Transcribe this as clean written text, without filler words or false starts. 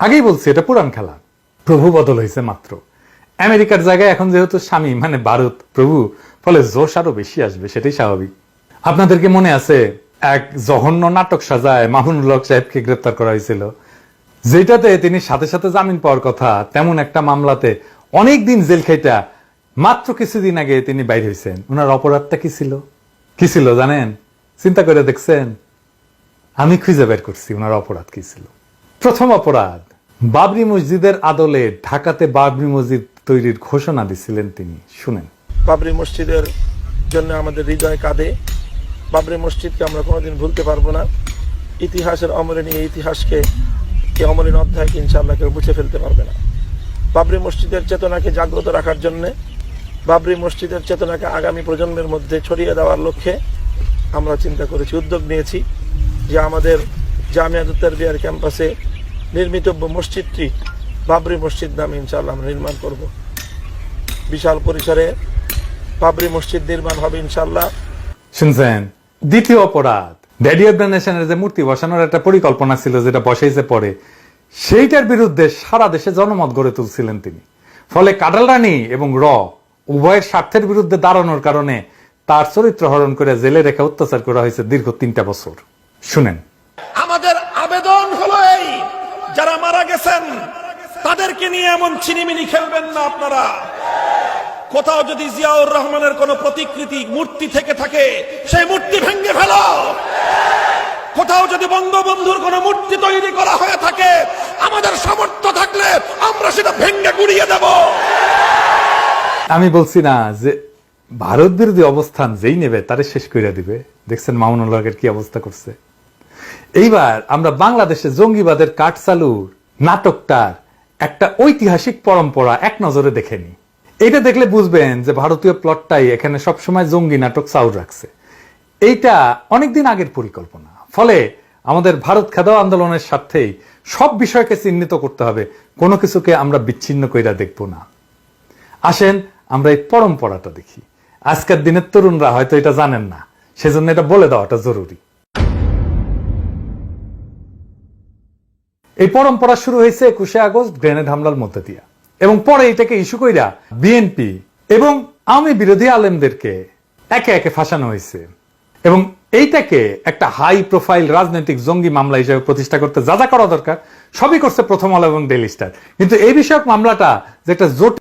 আগেই বলছি এটা পুরান খেলা, প্রভু বদল হয়েছে মাত্র। আমেরিকার জায়গায় এখন যেহেতু স্বামী মানে ভারত প্রভু, ফলে জোশ আরো বেশি আসবে, সেটাই স্বাভাবিক। আপনাদেরকে মনে আছে এক জঘন্য নাটক সাজায় মামুনুল হক সাহেবকে গ্রেপ্তার করা হয়েছিল, যেটাতে তিনি সাথে সাথে জামিন পাওয়ার কথা, তেমন একটা মামলাতে অনেকদিন জেল খাইটা মাত্র কিছুদিন আগে তিনি বাইর হয়েছেন। ওনার অপরাধটা কি ছিল? কি ছিল জানেন? চিন্তা করে দেখছেন? আমি খুঁজে বের করছি ওনার অপরাধ কি ছিল। প্রথম অপরাধ, বাবরি মসজিদের আদলে ঢাকাতে বাবরি মসজিদ তৈরির ঘোষণা দিছিলেন তিনি। শুনেন। বাবরি মসজিদের জন্য আমাদের হৃদয় কাঁদে। বাবরি মসজিদকে আমরা কোনোদিন ভুলতে পারবো না। ইতিহাসের অমলিনী এই ইতিহাসকে, এই অমলিন অধ্যায়কে ইনশাআল্লাহ কেউ মুছে ফেলতে পারবে না। বাবরি মসজিদের চেতনাকে জাগ্রত রাখার জন্যে, বাবরি মসজিদের চেতনাকে আগামী প্রজন্মের মধ্যে ছড়িয়ে দেওয়ার লক্ষ্যে আমরা চিন্তা করেছি, উদ্যোগ নিয়েছি যে আমাদের জামিয়াতুত তারবিয়ার ক্যাম্পাসে নির্মিতব্য মসজিদটি বাবরি মসজিদ নামে ইনশাআল্লাহ আমরা নির্মাণ করব। বিশাল পরিসরে বাবরি মসজিদ নির্মাণ হবে ইনশাআল্লাহ। শুনছেন? দ্বিতীয় অপরাধ, ড্যাডি অব দ্য নেশনের যে মূর্তি বসানোর একটা পরিকল্পনা ছিল, যেটা বসাইছে পরে, সেইটার বিরুদ্ধে সারা দেশে জনমত গড়ে তুলছিলেন তিনি। ফলে কাঁঠাল রানী এবং উভয়ের স্বার্থের বিরুদ্ধে দাঁড়ানোর কারণে তার চরিত্র হরণ করে জেলে রেখে অত্যাচার করা হয়েছে দীর্ঘ 3টা বছর। শুনেন। আমাদের আবেদন হলো এই, যারা মারা গেছেন তাদেরকে নিয়ে এমন ছিনিমিনি খেলবেন না আপনারা। কোথাও যদি জিয়াউর রহমানের কোন প্রতিকৃতি মূর্তি থেকে থাকে, সেই মূর্তি ভেঙে ফেলো। কোথাও যদি বঙ্গবন্ধুর কোন মূর্তি তৈরি করা হয়ে থাকে, আমাদের সামর্থ্য থাকলে আমরা সেটা ভেঙে গুড়িয়ে দেব। আমি বলছি না যে ভারত বিরোধী অবস্থান যেই নেবে তারে শেষ করে দিবে। দেখছেন মামুনুল হকের কি অবস্থা করছে। এইবার আমরা বাংলাদেশে জঙ্গিবাদের কাঠ চালুর নাটকটার একটা ঐতিহাসিক পরম্পরা এক নজরে দেখে নি। এটা দেখলে বুঝবেন যে ভারতীয় প্লটটাই এখানে সবসময় জঙ্গি নাটক চাউর রাখছে। এইটা অনেকদিন আগের পরিকল্পনা। ফলে আমাদের ভারত খেদাও আন্দোলনের স্বার্থেই সব বিষয়কে চিহ্নিত করতে হবে, কোনো কিছুকে আমরা বিচ্ছিন্ন কইরা দেখব না। আসেন আমরা এই পরম্পরাটা দেখি। আজকের দিনের তরুণরা হয়তো এটা জানেন না, সেজন্য এটা বলে দেওয়াটা জরুরি। এই পরম্পরা শুরু হয়েছে 21শে আগস্ট গ্রেনেড হামলার মধ্যে দিয়া, এবং পরে এটাকে ইস্যু কইরা বিএনপি এবং আওয়ামী বিরোধী আলেমদেরকে একে একে ফাঁসানো হয়েছে। এবং এইটাকে একটা হাই প্রোফাইল রাজনৈতিক জঙ্গি মামলা হিসেবে প্রতিষ্ঠা করতে যা যা করা দরকার সবই করছে প্রথম আলো এবং ডেইলি স্টার। কিন্তু এই বিষয়ক মামলাটা যেটা জোট